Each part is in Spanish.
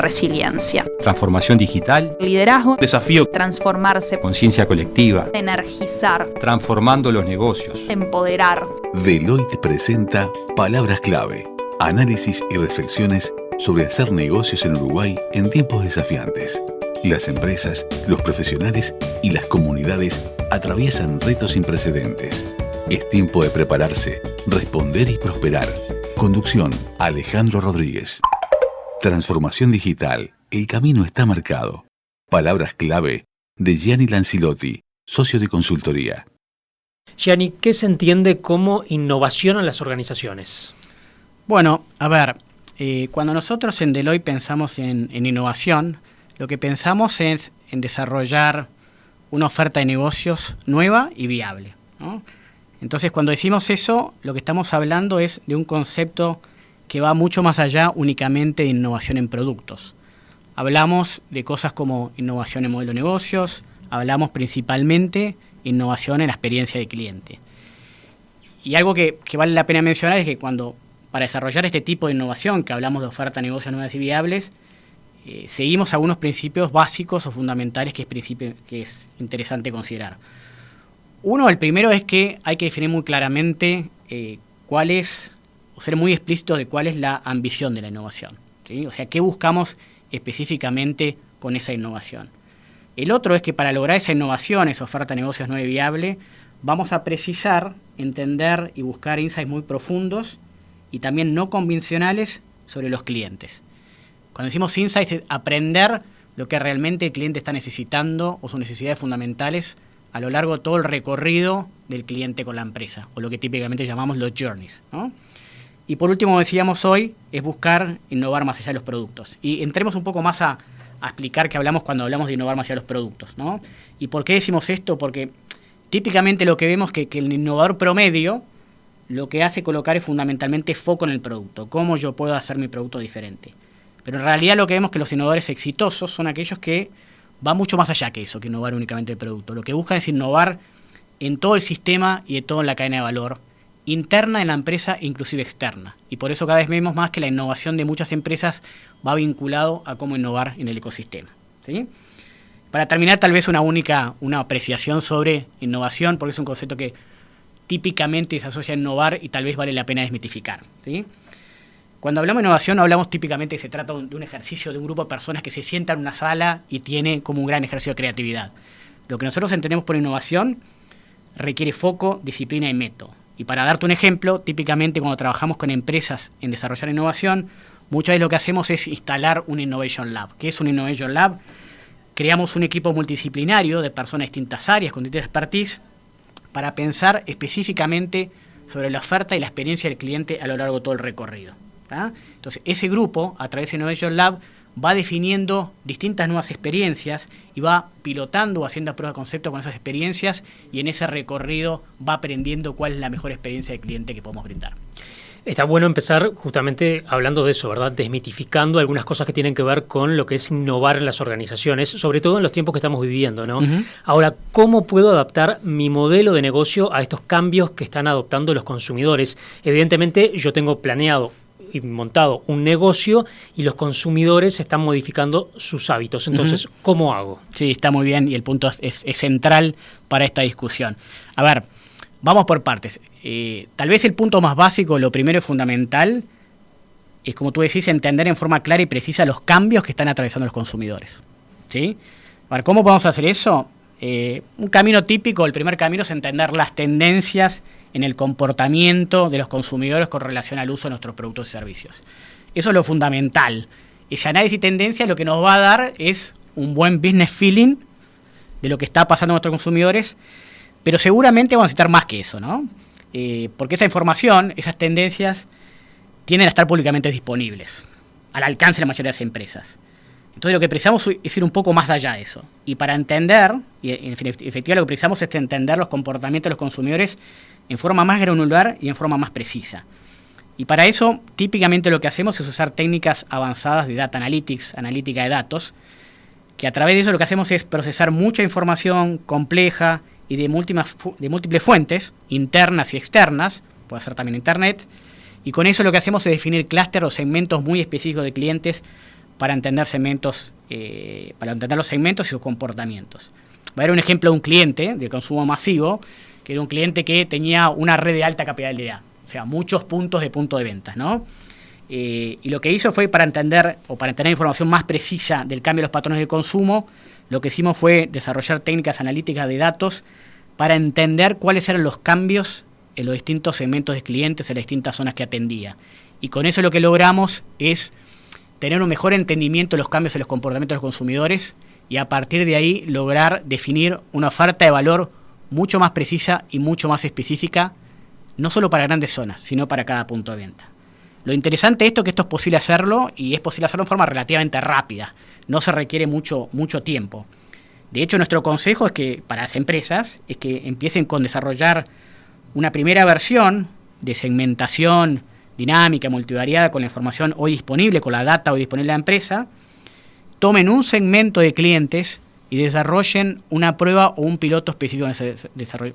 resiliencia. Transformación digital. Liderazgo. Desafío. Transformarse. Conciencia colectiva. Energizar. Transformando los negocios. Empoderar. Deloitte presenta Palabras Clave. Análisis y reflexiones sobre hacer negocios en Uruguay en tiempos desafiantes. Las empresas, los profesionales y las comunidades atraviesan retos sin precedentes. Es tiempo de prepararse, responder y prosperar. Conducción, Alejandro Rodríguez. Transformación digital. El camino está marcado. Palabras clave de Gianni Lancilotti, socio de consultoría. Gianni, ¿qué se entiende como innovación en las organizaciones? Bueno, a ver, cuando nosotros en Deloitte pensamos en innovación, lo que pensamos es en desarrollar una oferta de negocios nueva y viable, ¿no? Entonces, cuando decimos eso, lo que estamos hablando es de un concepto que va mucho más allá únicamente de innovación en productos. Hablamos de cosas como innovación en modelo de negocios, hablamos principalmente de innovación en la experiencia del cliente. Y algo que vale la pena mencionar es que para desarrollar este tipo de innovación, que hablamos de oferta de negocios nuevas y viables, seguimos algunos principios básicos o fundamentales que es interesante considerar. Uno, el primero es que hay que definir muy claramente cuál es, o ser muy explícito de cuál es la ambición de la innovación, ¿sí? O sea, qué buscamos específicamente con esa innovación. El otro es que para lograr esa innovación, esa oferta de negocios nueva y viable, vamos a precisar, entender y buscar insights muy profundos y también no convencionales sobre los clientes. Cuando decimos insights, es aprender lo que realmente el cliente está necesitando o sus necesidades fundamentales a lo largo de todo el recorrido del cliente con la empresa, o lo que típicamente llamamos los journeys, ¿no? Y por último, como decíamos hoy, es buscar innovar más allá de los productos. Y entremos un poco más a explicar qué hablamos cuando hablamos de innovar más allá de los productos, ¿no? ¿Y por qué decimos esto? Porque típicamente lo que vemos que el innovador promedio lo que hace colocar es fundamentalmente foco en el producto, cómo yo puedo hacer mi producto diferente. Pero en realidad lo que vemos que los innovadores exitosos son aquellos que van mucho más allá que eso, que innovar únicamente el producto. Lo que buscan es innovar en todo el sistema y de toda la cadena de valor, interna en la empresa e inclusive externa. Y por eso cada vez vemos más que la innovación de muchas empresas va vinculado a cómo innovar en el ecosistema, ¿sí? Para terminar, tal vez una apreciación sobre innovación, porque es un concepto que típicamente se asocia a innovar y tal vez vale la pena desmitificar, ¿sí? Cuando hablamos de innovación, no hablamos típicamente que se trata de un ejercicio de un grupo de personas que se sienta en una sala y tiene como un gran ejercicio de creatividad. Lo que nosotros entendemos por innovación requiere foco, disciplina y método. Y para darte un ejemplo, típicamente cuando trabajamos con empresas en desarrollar innovación, muchas veces lo que hacemos es instalar un Innovation Lab. ¿Qué es un Innovation Lab? Creamos un equipo multidisciplinario de personas de distintas áreas, con distintas expertise, para pensar específicamente sobre la oferta y la experiencia del cliente a lo largo de todo el recorrido. ¿Ah? Entonces, ese grupo, a través de Innovation Lab, va definiendo distintas nuevas experiencias y va pilotando o haciendo pruebas de concepto con esas experiencias, y en ese recorrido va aprendiendo cuál es la mejor experiencia del cliente que podemos brindar. Está bueno empezar justamente hablando de eso, ¿verdad? Desmitificando algunas cosas que tienen que ver con lo que es innovar en las organizaciones, sobre todo en los tiempos que estamos viviendo, ¿no? Uh-huh. Ahora, ¿cómo puedo adaptar mi modelo de negocio a estos cambios que están adoptando los consumidores? Evidentemente, yo tengo planeado y montado un negocio y los consumidores están modificando sus hábitos. Entonces, ¿cómo hago? Sí, está muy bien, y el punto es central para esta discusión. A ver, vamos por partes. Tal vez el punto más básico, lo primero y fundamental, es, como tú decís, entender en forma clara y precisa los cambios que están atravesando los consumidores, ¿sí? A ver, ¿cómo podemos hacer eso? Un camino típico, el primer camino, es entender las tendencias en el comportamiento de los consumidores con relación al uso de nuestros productos y servicios. Eso es lo fundamental. Ese análisis y tendencia lo que nos va a dar es un buen business feeling de lo que está pasando a nuestros consumidores, pero seguramente vamos a necesitar más que eso, ¿no? Porque esa información, esas tendencias, tienden a estar públicamente disponibles, al alcance de la mayoría de las empresas. Entonces lo que precisamos es ir un poco más allá de eso. Y para entender, y en efectivo lo que precisamos es entender los comportamientos de los consumidores en forma más granular y en forma más precisa. Y para eso, típicamente lo que hacemos es usar técnicas avanzadas de Data Analytics, analítica de datos, que a través de eso lo que hacemos es procesar mucha información compleja y de múltiples fuentes, internas y externas, puede ser también Internet, y con eso lo que hacemos es definir clústeres o segmentos muy específicos de clientes para entender los segmentos y sus comportamientos. Va a haber un ejemplo de un cliente de consumo masivo, que era un cliente que tenía una red de alta capitalidad, o sea, muchos puntos de ventas, ¿no? Y lo que hizo fue para tener información más precisa del cambio de los patrones de consumo, lo que hicimos fue desarrollar técnicas analíticas de datos para entender cuáles eran los cambios en los distintos segmentos de clientes, en las distintas zonas que atendía. Y con eso lo que logramos es tener un mejor entendimiento de los cambios en los comportamientos de los consumidores y a partir de ahí lograr definir una oferta de valor mucho más precisa y mucho más específica, no solo para grandes zonas, sino para cada punto de venta. Lo interesante de esto es que esto es posible hacerlo y es posible hacerlo en forma relativamente rápida. No se requiere mucho tiempo. De hecho, nuestro consejo es que para las empresas es que empiecen con desarrollar una primera versión de segmentación dinámica, multivariada, con la información hoy disponible, con la data hoy disponible de la empresa, tomen un segmento de clientes y desarrollen una prueba o un piloto específico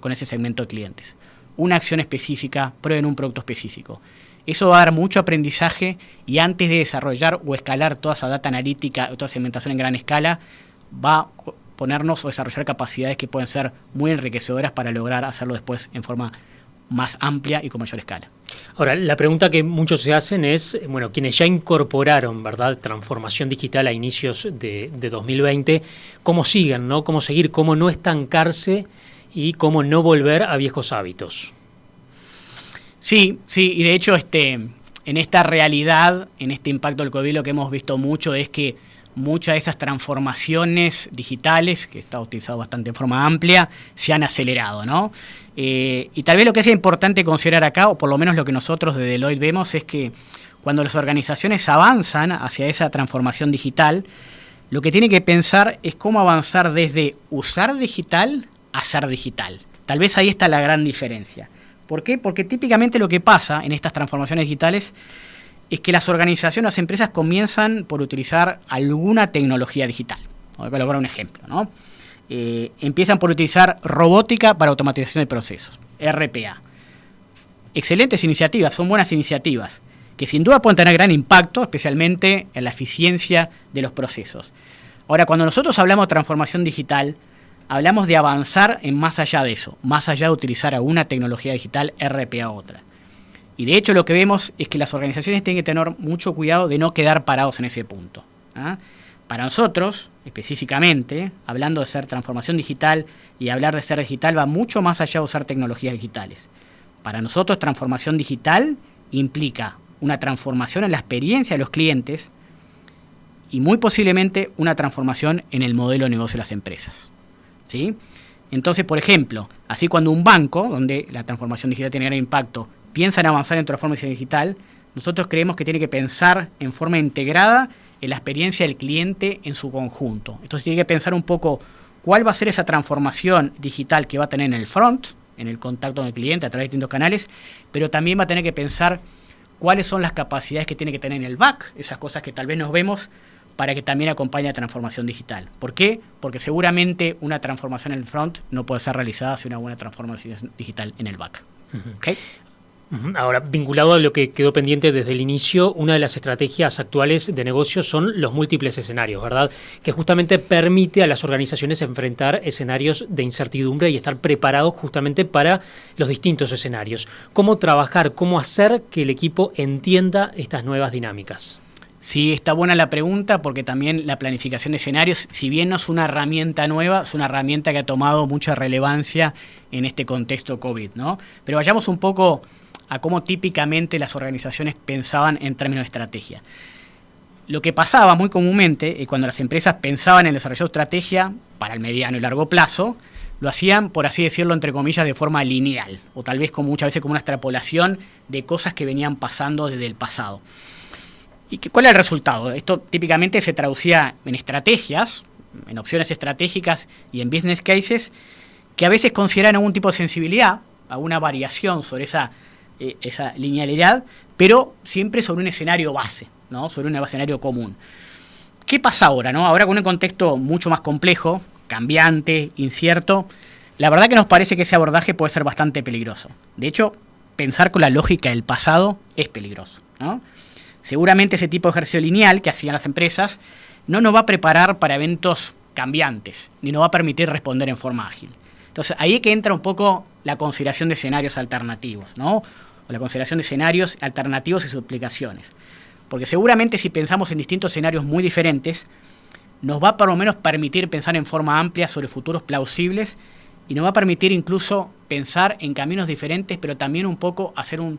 con ese segmento de clientes. Una acción específica, prueben un producto específico. Eso va a dar mucho aprendizaje y antes de desarrollar o escalar toda esa data analítica o toda segmentación en gran escala, va a ponernos o desarrollar capacidades que pueden ser muy enriquecedoras para lograr hacerlo después en forma más amplia y con mayor escala. Ahora, la pregunta que muchos se hacen es, bueno, quienes ya incorporaron, ¿verdad?, transformación digital a inicios de 2020, ¿cómo siguen, no? ¿Cómo seguir? ¿Cómo no estancarse y cómo no volver a viejos hábitos? Sí, y de hecho en esta realidad, en este impacto del COVID, lo que hemos visto mucho es que muchas de esas transformaciones digitales, que está utilizado bastante en forma amplia, se han acelerado, ¿no? Y tal vez lo que es importante considerar acá, o por lo menos lo que nosotros de Deloitte vemos, es que cuando las organizaciones avanzan hacia esa transformación digital, lo que tienen que pensar es cómo avanzar desde usar digital a ser digital. Tal vez ahí está la gran diferencia. ¿Por qué? Porque típicamente lo que pasa en estas transformaciones digitales es que las organizaciones, las empresas comienzan por utilizar alguna tecnología digital. Voy a colocar un ejemplo, ¿no? Empiezan por utilizar robótica para automatización de procesos, RPA. Excelentes iniciativas, son buenas iniciativas, que sin duda pueden tener gran impacto, especialmente en la eficiencia de los procesos. Ahora, cuando nosotros hablamos de transformación digital, hablamos de avanzar en más allá de eso, más allá de utilizar alguna tecnología digital, RPA u otra. Y de hecho lo que vemos es que las organizaciones tienen que tener mucho cuidado de no quedar parados en ese punto. Para nosotros, específicamente, hablando de ser transformación digital y hablar de ser digital va mucho más allá de usar tecnologías digitales. Para nosotros, transformación digital implica una transformación en la experiencia de los clientes y muy posiblemente una transformación en el modelo de negocio de las empresas. ¿Sí? Entonces, por ejemplo, así cuando un banco, donde la transformación digital tiene gran impacto, piensa en avanzar en transformación digital, nosotros creemos que tiene que pensar en forma integrada en la experiencia del cliente en su conjunto. Entonces tiene que pensar un poco cuál va a ser esa transformación digital que va a tener en el front, en el contacto con el cliente a través de distintos canales, pero también va a tener que pensar cuáles son las capacidades que tiene que tener en el back, esas cosas que tal vez nos vemos, para que también acompañe la transformación digital. ¿Por qué? Porque seguramente una transformación en el front no puede ser realizada sin una buena transformación digital en el back. Uh-huh. ¿Okay? Ahora, vinculado a lo que quedó pendiente desde el inicio, una de las estrategias actuales de negocio son los múltiples escenarios, ¿verdad? Que justamente permite a las organizaciones enfrentar escenarios de incertidumbre y estar preparados justamente para los distintos escenarios. ¿Cómo trabajar, cómo hacer que el equipo entienda estas nuevas dinámicas? Sí, está buena la pregunta porque también la planificación de escenarios, si bien no es una herramienta nueva, es una herramienta que ha tomado mucha relevancia en este contexto COVID, ¿no? Pero vayamos un poco a cómo típicamente las organizaciones pensaban en términos de estrategia. Lo que pasaba muy comúnmente cuando las empresas pensaban en el desarrollo de estrategia para el mediano y largo plazo, lo hacían, por así decirlo, entre comillas, de forma lineal, o tal vez muchas veces como una extrapolación de cosas que venían pasando desde el pasado. ¿Y cuál era el resultado? Esto típicamente se traducía en estrategias, en opciones estratégicas y en business cases, que a veces consideran algún tipo de sensibilidad, alguna variación sobre esa linealidad, pero siempre sobre un escenario base, ¿no? Sobre un escenario común. ¿Qué pasa ahora, no? Ahora con un contexto mucho más complejo, cambiante, incierto, la verdad que nos parece que ese abordaje puede ser bastante peligroso. De hecho, pensar con la lógica del pasado es peligroso, ¿no? Seguramente ese tipo de ejercicio lineal que hacían las empresas no nos va a preparar para eventos cambiantes, ni nos va a permitir responder en forma ágil. Entonces, ahí es que entra un poco la consideración de escenarios alternativos, ¿no? O la consideración de escenarios alternativos y sus aplicaciones. Porque seguramente si pensamos en distintos escenarios muy diferentes, nos va por lo menos permitir pensar en forma amplia sobre futuros plausibles y nos va a permitir incluso pensar en caminos diferentes, pero también un poco hacer un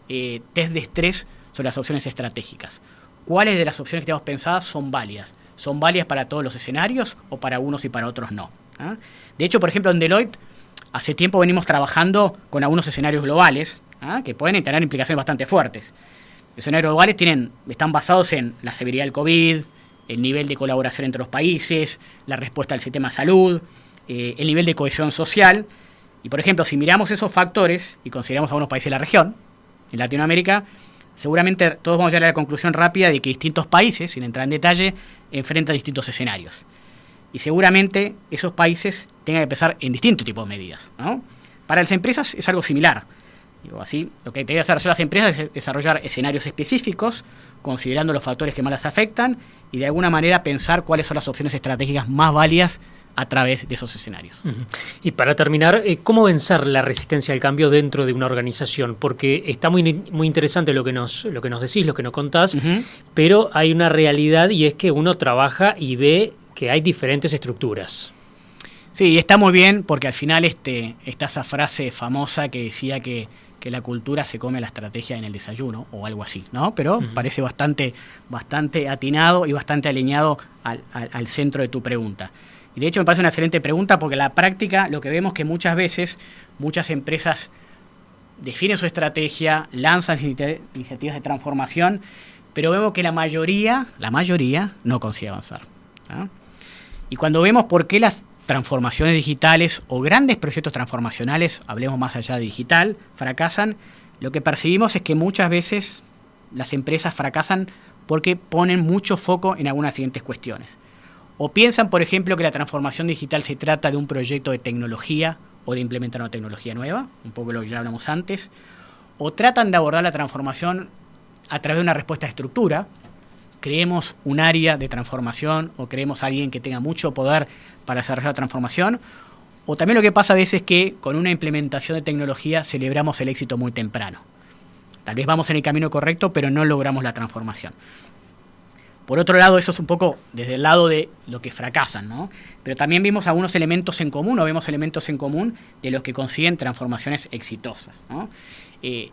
test de estrés sobre las opciones estratégicas. ¿Cuáles de las opciones que tenemos pensadas son válidas? ¿Son válidas para todos los escenarios o para unos y para otros no? ¿Ah? De hecho, por ejemplo, en Deloitte, hace tiempo venimos trabajando con algunos escenarios globales, que pueden tener implicaciones bastante fuertes. Los escenarios globales están basados en la severidad del COVID, el nivel de colaboración entre los países, la respuesta al sistema de salud, el nivel de cohesión social. Y, por ejemplo, si miramos esos factores y consideramos algunos países de la región, en Latinoamérica, seguramente todos vamos a llegar a la conclusión rápida de que distintos países, sin entrar en detalle, enfrentan distintos escenarios. Y seguramente esos países tengan que pensar en distintos tipos de medidas, ¿no? Para las empresas es algo similar. Digo, así, lo que deben hacer las empresas es desarrollar escenarios específicos, considerando los factores que más las afectan, y de alguna manera pensar cuáles son las opciones estratégicas más válidas a través de esos escenarios. Y para terminar, ¿cómo vencer la resistencia al cambio dentro de una organización? Porque está muy interesante lo que nos decís, lo que nos contás, pero hay una realidad y es que uno trabaja y ve que hay diferentes estructuras. Sí, está muy bien porque al final está esa frase famosa que decía que la cultura se come la estrategia en el desayuno o algo así, ¿no? Pero parece bastante atinado y bastante alineado al centro de tu pregunta. Y de hecho me parece una excelente pregunta porque en la práctica lo que vemos es que muchas veces muchas empresas definen su estrategia, lanzan iniciativas de transformación, pero vemos que la mayoría no consigue avanzar, ¿no? Y cuando vemos por qué las transformaciones digitales o grandes proyectos transformacionales, hablemos más allá de digital, fracasan, lo que percibimos es que muchas veces las empresas fracasan porque ponen mucho foco en algunas siguientes cuestiones. O piensan, por ejemplo, que la transformación digital se trata de un proyecto de tecnología o de implementar una tecnología nueva, un poco lo que ya hablamos antes, o tratan de abordar la transformación a través de una respuesta de estructura. Creemos un área de transformación o creemos a alguien que tenga mucho poder para desarrollar la transformación, o también lo que pasa a veces es que con una implementación de tecnología celebramos el éxito muy temprano. Tal vez vamos en el camino correcto, pero no logramos la transformación. Por otro lado, eso es un poco desde el lado de lo que fracasan, ¿no? Pero también vemos algunos elementos en común, o vemos elementos en común de los que consiguen transformaciones exitosas, ¿no?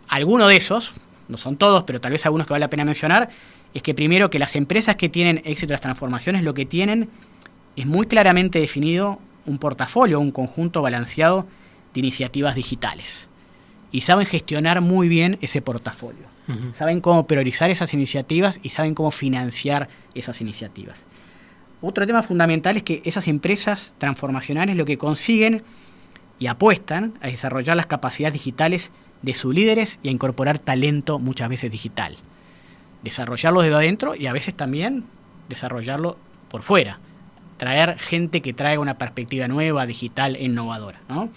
Algunos de esos, no son todos, pero tal vez algunos que vale la pena mencionar, es que primero que las empresas que tienen éxito en las transformaciones lo que tienen es muy claramente definido un portafolio, un conjunto balanceado de iniciativas digitales. Y saben gestionar muy bien ese portafolio. Saben cómo priorizar esas iniciativas y saben cómo financiar esas iniciativas. Otro tema fundamental es que esas empresas transformacionales lo que consiguen y apuestan a desarrollar las capacidades digitales de sus líderes y a incorporar talento muchas veces digital. Desarrollarlo desde adentro y a veces también desarrollarlo por fuera. Traer gente que traiga una perspectiva nueva, digital e innovadora, ¿no?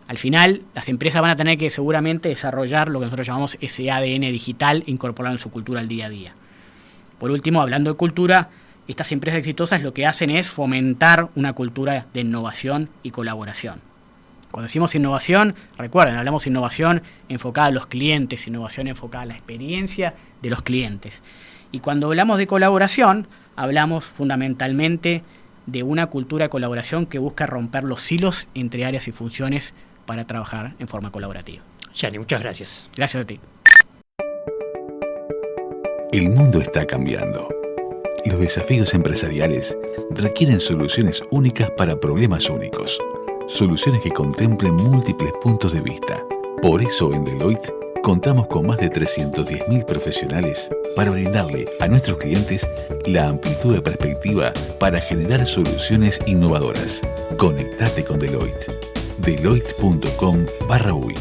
Al final, las empresas van a tener que seguramente desarrollar lo que nosotros llamamos ese ADN digital incorporado en su cultura al día a día. Por último, hablando de cultura, estas empresas exitosas lo que hacen es fomentar una cultura de innovación y colaboración. Cuando decimos innovación, recuerden, hablamos de innovación enfocada a los clientes, innovación enfocada a la experiencia de los clientes. Y cuando hablamos de colaboración, hablamos fundamentalmente de una cultura de colaboración que busca romper los silos entre áreas y funciones para trabajar en forma colaborativa. Gianni, muchas gracias. Gracias a ti. El mundo está cambiando. Los desafíos empresariales requieren soluciones únicas para problemas únicos. Soluciones que contemplen múltiples puntos de vista. Por eso en Deloitte contamos con más de 310.000 profesionales para brindarle a nuestros clientes la amplitud de perspectiva para generar soluciones innovadoras. Conectate con Deloitte. Deloitte.com/uy